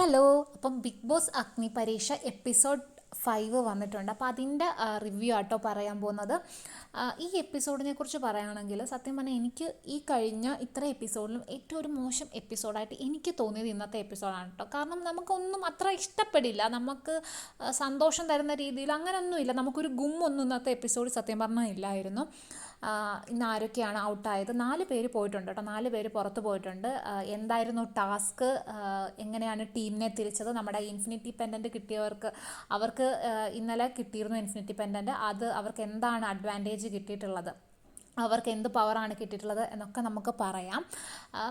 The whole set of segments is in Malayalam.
ഹലോ. അപ്പം ബിഗ് ബോസ് അഗ്നി പരീക്ഷ എപ്പിസോഡ് 5 വന്നിട്ടുണ്ട്. അപ്പോൾ അതിൻ്റെ റിവ്യൂ ആട്ടോ പറയാൻ പോകുന്നത്. ഈ എപ്പിസോഡിനെ കുറിച്ച് പറയുകയാണെങ്കിൽ സത്യം പറഞ്ഞാൽ എനിക്ക് ഈ കഴിഞ്ഞ ഇത്ര എപ്പിസോഡിലും ഏറ്റവും ഒരു മോശം എപ്പിസോഡായിട്ട് എനിക്ക് തോന്നിയത് ഇന്നത്തെ എപ്പിസോഡാണ് കേട്ടോ. കാരണം നമുക്കൊന്നും അത്ര ഇഷ്ടപ്പെടില്ല, നമുക്ക് സന്തോഷം തരുന്ന രീതിയിൽ അങ്ങനെയൊന്നുമില്ല, നമുക്കൊരു ഗുമ്മൊന്നും ഇന്നത്തെ എപ്പിസോഡ് സത്യം പറഞ്ഞാൽ ഇല്ലായിരുന്നു. ഇന്ന് ആരൊക്കെയാണ് ഔട്ടായത്? 4 പേര് പോയിട്ടുണ്ട് കേട്ടോ, 4 പേര് പുറത്ത് പോയിട്ടുണ്ട്. എന്തായിരുന്നു ടാസ്ക്, എങ്ങനെയാണ് ടീമിനെ തിരിച്ചത്, നമ്മുടെ ഇൻഫിനിറ്റി പെൻഡൻറ്റ് കിട്ടിയവർക്ക് അവർക്ക് ഇന്നലെ കിട്ടിയിരുന്നു ഇൻഫിനിറ്റി പെൻഡൻറ്റ്. അത് അവർക്ക് എന്താണ് അഡ്വാൻറ്റേജ് കിട്ടിയിട്ടുള്ളത്, അവർക്ക് എന്ത് പവറാണ് കിട്ടിയിട്ടുള്ളത് എന്നൊക്കെ നമുക്ക് പറയാം.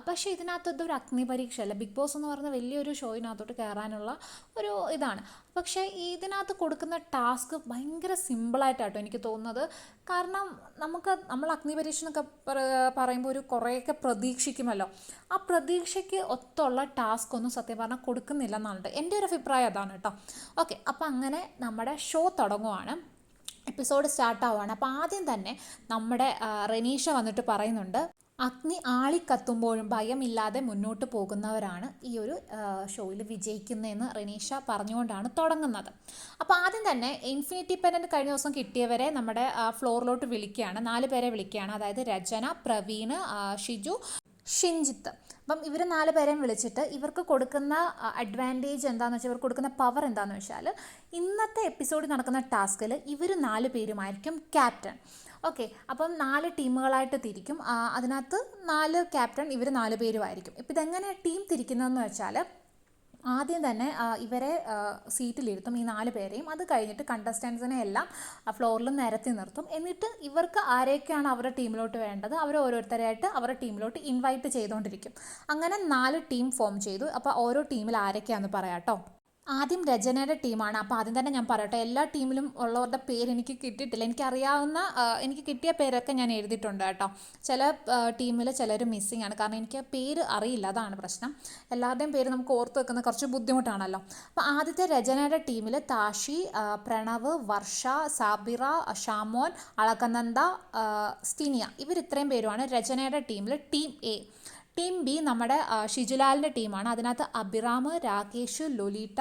പക്ഷേ ഇതിനകത്തൊരു അഗ്നി പരീക്ഷയല്ല. ബിഗ് ബോസ് എന്ന് പറയുന്ന വലിയൊരു ഷോയിനകത്തോട്ട് കയറാനുള്ള ഒരു ഇതാണ്. പക്ഷേ ഇതിനകത്ത് കൊടുക്കുന്ന ടാസ്ക് ഭയങ്കര സിമ്പിളായിട്ടാട്ടോ എനിക്ക് തോന്നുന്നത്. കാരണം നമ്മൾ അഗ്നി പരീക്ഷ എന്നൊക്കെ പറയുമ്പോൾ ഒരു കുറേയൊക്കെ പ്രതീക്ഷിക്കുമല്ലോ. ആ പ്രതീക്ഷയ്ക്ക് ഒത്തുള്ള ടാസ്ക് ഒന്നും സത്യം പറഞ്ഞാൽ കൊടുക്കുന്നില്ലെന്നാണ് എൻ്റെ ഒരു അഭിപ്രായം. അതാണ് കേട്ടോ. ഓക്കെ, അപ്പോൾ അങ്ങനെ നമ്മുടെ ഷോ തുടങ്ങുവാണ്, എപ്പിസോഡ് സ്റ്റാർട്ടാവുകയാണ്. അപ്പോൾ ആദ്യം തന്നെ നമ്മുടെ റെനീഷ വന്നിട്ട് പറയുന്നുണ്ട്, അഗ്നി ആളിക്കത്തുമ്പോഴും ഭയമില്ലാതെ മുന്നോട്ട് പോകുന്നവരാണ് ഈ ഒരു ഷോയിൽ വിജയിക്കുന്നതെന്ന് റെനീഷ പറഞ്ഞുകൊണ്ടാണ് തുടങ്ങുന്നത്. അപ്പോൾ ആദ്യം തന്നെ ഇൻഫിനിറ്റി പെൻഡൻറ്റ് കഴിഞ്ഞ ദിവസം കിട്ടിയവരെ നമ്മുടെ ഫ്ലോറിലോട്ട് വിളിക്കുകയാണ്. 4 പേരെ വിളിക്കുകയാണ്. അതായത് രചന, പ്രവീൺ, ഷിജു, ഷിൻജിത്ത്. അപ്പം ഇവർ 4 പേരെയും വിളിച്ചിട്ട് ഇവർക്ക് കൊടുക്കുന്ന അഡ്വാൻറ്റേജ് എന്താണെന്ന് വെച്ചാൽ, ഇവർക്ക് കൊടുക്കുന്ന പവർ എന്താണെന്ന് വെച്ചാൽ, ഇന്നത്തെ എപ്പിസോഡിൽ നടക്കുന്ന ടാസ്കിൽ ഇവർ 4 പേരുമായിരിക്കും ക്യാപ്റ്റൻ. ഓക്കെ, അപ്പം 4 ടീമുകളായിട്ട് തിരിക്കും. അതിനകത്ത് 4 ക്യാപ്റ്റൻ, ഇവർ 4 പേരുമായിരിക്കും. ഇപ്പം ഇതെങ്ങനെയാണ് ടീം തിരിക്കുന്നതെന്ന് വെച്ചാൽ, ആദ്യം തന്നെ ഇവരെ സീറ്റിലിരുത്തും, ഈ 4 പേരെയും. അത് കഴിഞ്ഞിട്ട് കണ്ടസ്റ്റൻസിനെ എല്ലാം ഫ്ലോറിൽ നിരത്തി നിർത്തും. എന്നിട്ട് ഇവർക്ക് ആരെയൊക്കെയാണ് അവരുടെ ടീമിലോട്ട് വേണ്ടത് അവർ ഓരോരുത്തരായിട്ട് അവരുടെ ടീമിലോട്ട് ഇൻവൈറ്റ് ചെയ്തുകൊണ്ടിരിക്കും. അങ്ങനെ 4 ടീം ഫോം ചെയ്തു. അപ്പോൾ ഓരോ ടീമിൽ ആരൊക്കെയാണെന്ന് പറയാം കേട്ടോ. ആദ്യം രചനയുടെ ടീമാണ്. അപ്പോൾ ആദ്യം തന്നെ ഞാൻ പറയട്ടെ, എല്ലാ ടീമിലും ഉള്ളവരുടെ പേര് എനിക്ക് കിട്ടിയിട്ടില്ല. എനിക്കറിയാവുന്ന എനിക്ക് കിട്ടിയ പേരൊക്കെ ഞാൻ എഴുതിയിട്ടുണ്ട് കേട്ടോ. ചില ടീമിൽ ചിലർ മിസ്സിങ് ആണ്, കാരണം എനിക്ക് പേര് അറിയില്ല, അതാണ് പ്രശ്നം. എല്ലാവരുടെയും പേര് നമുക്ക് ഓർത്ത് വെക്കുന്ന കുറച്ച് ബുദ്ധിമുട്ടാണല്ലോ. അപ്പോൾ ആദ്യത്തെ രചനയുടെ ടീമിൽ താഷി, പ്രണവ്, വർഷ, സാബിറ, ഷാമോൻ, അളകനന്ദ, സ്റ്റിനിയ, ഇവർ ഇത്രയും പേരുമാണ് രചനയുടെ ടീമിൽ. Team A. ടീം ബി നമ്മുടെ ഷിജുലാലിൻ്റെ ടീമാണ്. അതിനകത്ത് അഭിറാം, രാകേഷ്, ലൊലീറ്റ,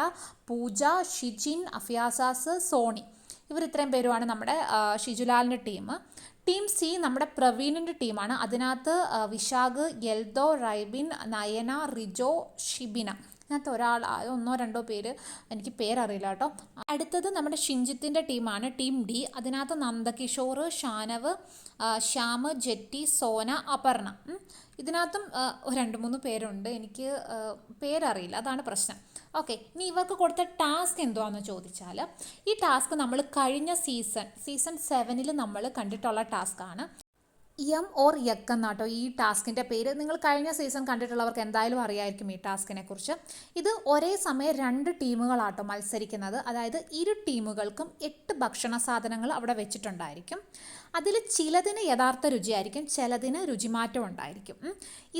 പൂജ, ഷിജിൻ, അഫിയാസാസ്, സോണി, ഇവർ ഇത്രയും പേരുമാണ് നമ്മുടെ ഷിജുലാലിൻ്റെ ടീം. ടീം സി നമ്മുടെ പ്രവീണിൻ്റെ ടീമാണ്. അതിനകത്ത് വിശാഖ്, യെൽദോ, റൈബിൻ, നയന, റിജോ, ഷിബിന, അതിനകത്ത് ഒരാൾ 1-2 പേര് എനിക്ക് പേരറിയില്ല കേട്ടോ. അടുത്തത് നമ്മുടെ ഷിൻജിത്തിൻ്റെ ടീമാണ്. Team D. അതിനകത്ത് നന്ദകിഷോർ, ഷാനവ്, ശ്യാം, ജെറ്റി, സോന, അപർണ. ഇതിനകത്തും 2-3 പേരുണ്ട്, എനിക്ക് പേരറിയില്ല, അതാണ് പ്രശ്നം. ഓക്കെ, ഇനി ഇവർക്ക് കൊടുത്ത ടാസ്ക് എന്തുവാണെന്ന് ചോദിച്ചാൽ, ഈ ടാസ്ക് നമ്മൾ കഴിഞ്ഞ സീസൺ 7 നമ്മൾ കണ്ടിട്ടുള്ള ടാസ്ക്കാണ്. എം ഓർ യക്ക് എന്നാട്ടോ ഈ ടാസ്കിൻ്റെ പേര്. നിങ്ങൾ കഴിഞ്ഞ സീസൺ കണ്ടിട്ടുള്ളവർക്ക് എന്തായാലും അറിയായിരിക്കും ഈ ടാസ്കിനെ കുറിച്ച്. ഇത് ഒരേ സമയം 2 ടീമുകളാട്ടോ മത്സരിക്കുന്നത്. അതായത് 2 ടീമുകൾക്കും 8 ഭക്ഷണ സാധനങ്ങൾ അവിടെ വെച്ചിട്ടുണ്ടായിരിക്കും. അതിൽ ചിലതിന് യഥാർത്ഥ രുചിയായിരിക്കും, ചിലതിന് രുചിമാറ്റം ഉണ്ടായിരിക്കും.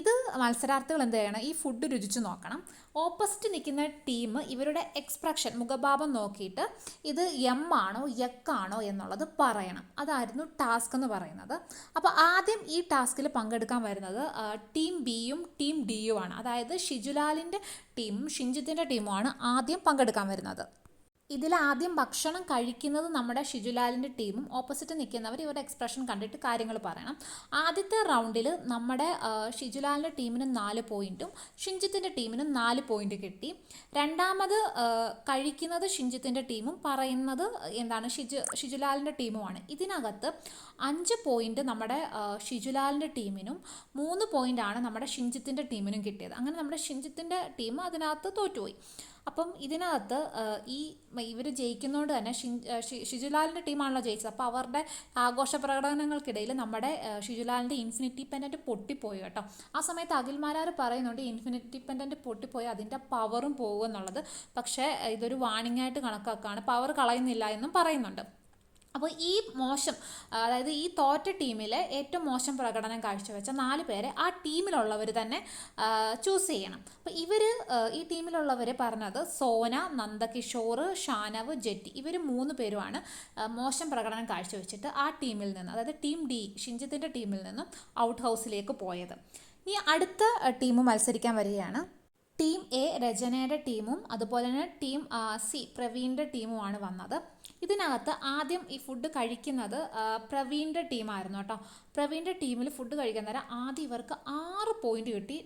ഇത് മത്സരാർത്ഥികൾ എന്ത് ചെയ്യണം, ഈ ഫുഡ് രുചിച്ച് നോക്കണം. ഓപ്പോസിറ്റ് നിൽക്കുന്ന ടീം ഇവരുടെ എക്സ്പ്രഷൻ, മുഖഭാവം നോക്കിയിട്ട് ഇത് എം ആണോ യക്കാണോ എന്നുള്ളത് പറയണം. അതായിരുന്നു ടാസ്ക് എന്ന് പറയുന്നത്. അപ്പോൾ ആദ്യം ഈ ടാസ്കിൽ പങ്കെടുക്കാൻ വരുന്നത് ടീം ബിയും ടീം ഡിയുമാണ്. അതായത് ഷിജുലാലിൻ്റെ ടീമും ഷിൻജിത്തിൻ്റെ ടീമുമാണ് ആദ്യം പങ്കെടുക്കാൻ വരുന്നത്. ഇതിൽ ആദ്യം ഭക്ഷണം കഴിക്കുന്നത് നമ്മുടെ ഷിജുലാലിൻ്റെ ടീമും. ഓപ്പോസിറ്റ് നിൽക്കുന്നവർ ഇവരുടെ എക്സ്പ്രഷൻ കണ്ടിട്ട് കാര്യങ്ങൾ പറയണം. ആദ്യത്തെ റൗണ്ടിൽ നമ്മുടെ ഷിജുലാലിൻ്റെ ടീമിന് 4 പോയിൻറ്റും ഷിൻജിത്തിൻ്റെ ടീമിനും 4 പോയിൻറ്റ് കിട്ടി. രണ്ടാമത് കഴിക്കുന്നത് ഷിൻജിത്തിൻ്റെ ടീമും പറയുന്നത് എന്താണ് ഷിജുലാലിൻ്റെ ടീമുമാണ്. ഇതിനകത്ത് 5 പോയിൻറ്റ് നമ്മുടെ ഷിജുലാലിൻ്റെ ടീമിനും 3 പോയിൻ്റാണ് നമ്മുടെ ഷിൻജിത്തിൻ്റെ ടീമിനും കിട്ടിയത്. അങ്ങനെ നമ്മുടെ ഷിൻജിത്തിൻ്റെ ടീം അതിനകത്ത് തോറ്റുപോയി. അപ്പം ഇതിനകത്ത് ഇവർ ജയിക്കുന്നതുകൊണ്ട് തന്നെ ഷിജുലാലിൻ്റെ ടീമാണല്ലോ ജയിച്ചത്. അപ്പോൾ അവരുടെ ആഘോഷ പ്രകടനങ്ങൾക്കിടയിൽ നമ്മുടെ ഷിജുലാലിൻ്റെ ഇൻഫിനിറ്റി പെൻഡൻറ്റ് പൊട്ടിപ്പോയി കേട്ടോ. ആ സമയത്ത് അഖിൽമാരാർ പറയുന്നുണ്ട് ഇൻഫിനിറ്റി പെൻഡൻറ്റ് പൊട്ടിപ്പോയി അതിൻ്റെ പവറും പോകും എന്നുള്ളത്. പക്ഷേ ഇതൊരു വാണിംഗ് ആയിട്ട് കണക്കാക്കുകയാണ്, പവർ കളയുന്നില്ല എന്നും പറയുന്നുണ്ട്. അപ്പോൾ ഈ മോശം, അതായത് ഈ തോറ്റ ടീമിലെ ഏറ്റവും മോശം പ്രകടനം കാഴ്ചവെച്ച 4 പേരെ ആ ടീമിലുള്ളവർ തന്നെ ചൂസ് ചെയ്യണം. അപ്പോൾ ഈ ടീമിലുള്ളവർ പറഞ്ഞത് സോന, നന്ദകിഷോർ, ഷാനവ്, ജെറ്റി, ഇവർ 3 പേരുമാണ് മോശം പ്രകടനം കാഴ്ചവെച്ചിട്ട് ആ ടീമിൽ നിന്ന്, അതായത് ടീം ഡി ഷിൻജിത്തിൻ്റെ ടീമിൽ നിന്നും ഔട്ട് ഹൗസിലേക്ക് പോയത്. ഇനി അടുത്ത ടീം മത്സരിക്കാൻ വരികയാണ്. ടീം എ രചനയുടെ ടീമും അതുപോലെ തന്നെ ടീം സി പ്രവീണിൻ്റെ ടീമുമാണ് വന്നത്. ഇതിനകത്ത് ആദ്യം ഈ ഫുഡ് കഴിക്കുന്നത് പ്രവീണിൻ്റെ ടീമായിരുന്നു കേട്ടോ. പ്രവീണിൻ്റെ ടീമിൽ ഫുഡ് കഴിക്കാൻ നേരം ആദ്യം ഇവർക്ക് 6 പോയിന്റ് കിട്ടി.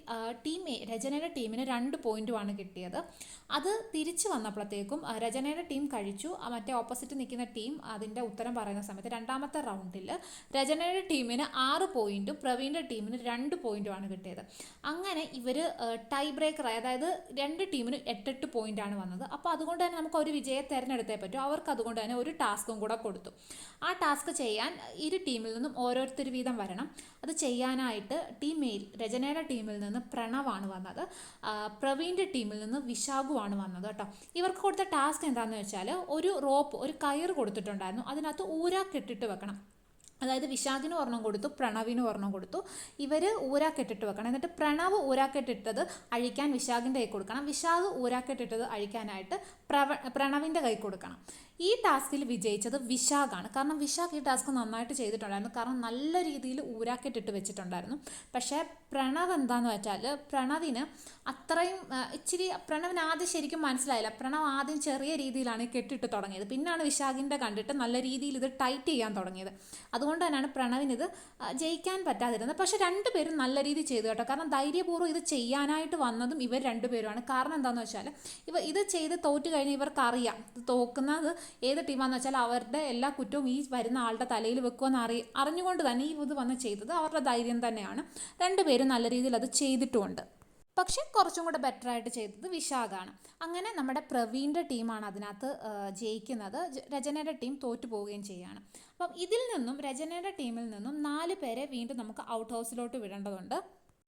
ടീം എ രചനയുടെ ടീമിന് 2 പോയിന്റുമാണ് കിട്ടിയത്. അത് തിരിച്ചു വന്നപ്പോഴത്തേക്കും രചനയുടെ ടീം കഴിച്ചു. മറ്റേ ഓപ്പോസിറ്റ് നിൽക്കുന്ന ടീം അതിൻ്റെ ഉത്തരം പറയുന്ന സമയത്ത് രണ്ടാമത്തെ റൗണ്ടിൽ രചനയുടെ ടീമിന് 6 പോയിന്റും പ്രവീണിൻ്റെ ടീമിന് 2 പോയിന്റുമാണ് കിട്ടിയത്. അങ്ങനെ ഇവർ ടൈ ബ്രേക്കറായി, അതായത് 2 ടീമിന് 8 പോയിന്റാണ് വന്നത്. അപ്പോൾ അതുകൊണ്ട് തന്നെ നമുക്ക് ഒരു വിജയം തിരഞ്ഞെടുത്തേ പറ്റൂ. അവർക്ക് അതുകൊണ്ട് തന്നെ ഒരു ടാസ്കും കൂടെ കൊടുത്തു. ആ ടാസ്ക് ചെയ്യാൻ ഇരു ടീമിൽ നിന്നും ഓരോരുത്തർ വീതം വരണം. അത് ചെയ്യാനായിട്ട് ടീം എയിൽ രചനയുടെ ടീമിൽ നിന്ന് പ്രണവാണ് വന്നത്. പ്രവീണിൻ്റെ ടീമിൽ നിന്ന് വിശാഖുവാണ് വന്നത് കേട്ടോ. ഇവർക്ക് കൊടുത്ത ടാസ്ക് എന്താണെന്ന് വെച്ചാൽ ഒരു റോപ്പ്, ഒരു കയറ് കൊടുത്തിട്ടുണ്ടായിരുന്നു. അതിനകത്ത് ഊരാക്കിട്ടിട്ട് വെക്കണം. അതായത് വിശാഖിന് ഒരെണ്ണം കൊടുത്തു, പ്രണവിന് ഒരെണ്ണം കൊടുത്തു. ഇവർ ഊരാക്കെട്ടിട്ട് വെക്കണം. എന്നിട്ട് പ്രണവ് ഊരാക്കെട്ടിട്ടത് അഴിക്കാൻ വിശാഖിൻ്റെ കൈ കൊടുക്കണം. വിശാഖ് ഊരാക്കെട്ടിട്ടത് അഴിക്കാനായിട്ട് പ്രണവിൻ്റെ കൈ കൊടുക്കണം. ഈ ടാസ്കിൽ വിജയിച്ചത് വിശാഖാണ്. കാരണം വിശാഖ് ഈ ടാസ്ക് നന്നായിട്ട് ചെയ്തിട്ടുണ്ടായിരുന്നു. കാരണം നല്ല രീതിയിൽ ഊരാക്കെട്ടിട്ട് വെച്ചിട്ടുണ്ടായിരുന്നു. പക്ഷേ പ്രണവ് എന്താണെന്ന് വെച്ചാൽ പ്രണവിന് അത്രയും പ്രണവിന് ആദ്യം ശരിക്കും മനസ്സിലായില്ല. പ്രണവ് ആദ്യം ചെറിയ രീതിയിലാണ് കെട്ടിട്ട് തുടങ്ങിയത്. പിന്നാണ് വിശാഖിൻ്റെ കണ്ടിട്ട് നല്ല രീതിയിൽ ഇത് ടൈറ്റ് ചെയ്യാൻ തുടങ്ങിയത്. അതുകൊണ്ട് തന്നെയാണ് പ്രണവിന് ഇത് ജയിക്കാൻ പറ്റാതിരുന്നത്. പക്ഷേ രണ്ടുപേരും നല്ല രീതിയിൽ ചെയ്തു കേട്ടോ. കാരണം ധൈര്യപൂർവ്വം ഇത് ചെയ്യാനായിട്ട് വന്നതും ഇവർ രണ്ടുപേരുമാണ്. കാരണം എന്താണെന്ന് വെച്ചാൽ ഇത് ചെയ്ത് തോറ്റു കഴിഞ്ഞ് ഇവർക്കറിയാം ഇത് തോക്കുന്നത് ഏത് ടീമാണെന്ന് വെച്ചാൽ അവരുടെ എല്ലാ കുറ്റവും ഈ വരുന്ന ആളുടെ തലയിൽ വെക്കുമെന്ന് അറിഞ്ഞുകൊണ്ട് തന്നെ ഈ ഇത് വന്ന് ചെയ്തത് അവരുടെ ധൈര്യം തന്നെയാണ്. രണ്ടുപേരും നല്ല രീതിയിൽ അത് ചെയ്തിട്ടുമുണ്ട്. പക്ഷെ കുറച്ചും കൂടെ ബെറ്റർ ആയിട്ട് ചെയ്തത് വിശാഖാണ്. അങ്ങനെ നമ്മുടെ പ്രവീണിൻ്റെ ടീമാണ് അതിനകത്ത് ജയിക്കുന്നത്. രചനയുടെ ടീം തോറ്റു പോവുകയും ചെയ്യുകയാണ്. അപ്പം ഇതിൽ നിന്നും രചനയുടെ ടീമിൽ നിന്നും 4 പേരെ വീണ്ടും നമുക്ക് ഔട്ട് ഹൗസിലോട്ട് വിടേണ്ടതുണ്ട്.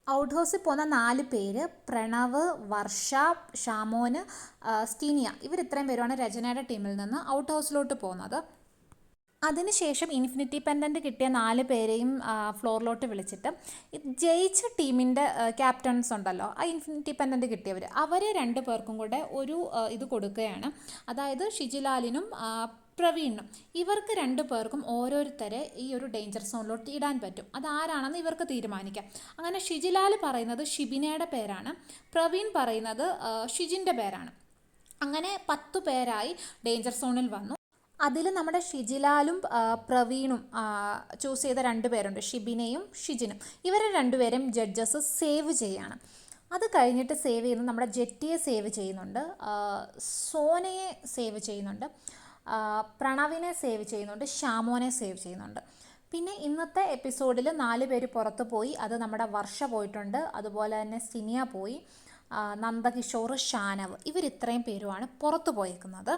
ഔട്ട് ഹൗസിൽ പോകുന്ന 4 പേര് പ്രണവ്, വർഷ, ഷാമോന്, സ്റ്റീനിയ, ഇവർ ഇത്രയും പേരുമാണ് രചനയുടെ ടീമിൽ നിന്ന് ഔട്ട് ഹൗസിലോട്ട് പോകുന്നത്. അതിനുശേഷം ഇൻഫിനിറ്റി പെൻഡൻറ്റ് കിട്ടിയ 4 പേരെയും ഫ്ലോറിലോട്ട് വിളിച്ചിട്ട് ജയിച്ച ടീമിൻ്റെ ക്യാപ്റ്റൻസ് ഉണ്ടല്ലോ, ആ ഇൻഫിനിറ്റി പെൻഡൻറ്റ് കിട്ടിയവർ, അവർ 2 പേർക്കും കൂടെ ഒരു ഇത് കൊടുക്കുകയാണ്. അതായത് ഷിജിലാലിനും പ്രവീണിനും ഇവർക്ക് 2 പേർക്കും ഓരോരുത്തരെ ഈ ഒരു ഡേഞ്ചർ സോണിലോട്ട് ഇടാൻ പറ്റും. അതാരാണെന്ന് ഇവർക്ക് തീരുമാനിക്കാം. അങ്ങനെ ഷിജിലാൽ പറയുന്നത് ഷിബിനയുടെ പേരാണ്, പ്രവീൺ പറയുന്നത് ഷിജിൻ്റെ പേരാണ്. അങ്ങനെ 10 പേരായി ഡേഞ്ചർ സോണിൽ വന്നു. അതിൽ നമ്മുടെ ഷിജിലാലും പ്രവീണും ചൂസ് ചെയ്ത 2 പേരുണ്ട്, ഷിബിനയും ഷിജിനും. ഇവരെ 2 പേരും ജഡ്ജസ് സേവ് ചെയ്യാണ്. അത് കഴിഞ്ഞിട്ട് സേവ് ചെയ്യുന്നത് നമ്മുടെ ജെറ്റിയെ സേവ് ചെയ്യുന്നുണ്ട്, സോനയെ സേവ് ചെയ്യുന്നുണ്ട്, പ്രണവിനെ സേവ് ചെയ്യുന്നുണ്ട്, ഷാമോനെ സേവ് ചെയ്യുന്നുണ്ട്. പിന്നെ ഇന്നത്തെ എപ്പിസോഡിൽ 4 പേര് പുറത്ത് പോയി. അത് നമ്മുടെ വർഷ പോയിട്ടുണ്ട്, അതുപോലെ തന്നെ സിനിയ പോയി, നന്ദകിഷോർ, ഷാനവ്, ഇവർ ഇത്രയും പേരുമാണ് പുറത്തു പോയേക്കുന്നത്.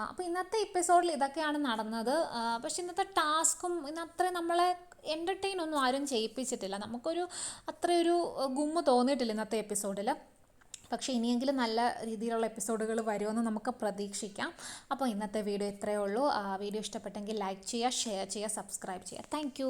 അപ്പോൾ ഇന്നത്തെ എപ്പിസോഡിൽ ഇതൊക്കെയാണ് നടന്നത്. പക്ഷെ ഇന്നത്തെ ടാസ്കും ഇന്നത്രയും നമ്മളെ എൻ്റർടൈൻ ഒന്നും ആരും ചെയ്യിപ്പിച്ചിട്ടില്ല. നമുക്കൊരു അത്രയൊരു ഗുമ്മ് തോന്നിയിട്ടില്ല ഇന്നത്തെ എപ്പിസോഡിൽ. പക്ഷേ ഇനിയെങ്കിലും നല്ല രീതിയിലുള്ള എപ്പിസോഡുകൾ വരുമെന്ന് നമുക്ക് പ്രതീക്ഷിക്കാം. അപ്പോൾ ഇന്നത്തെ വീഡിയോ ഇത്രയേ ഉള്ളൂ. വീഡിയോ ഇഷ്ടപ്പെട്ടെങ്കിൽ ലൈക്ക് ചെയ്യുക, ഷെയർ ചെയ്യുക, സബ്സ്ക്രൈബ് ചെയ്യുക. താങ്ക്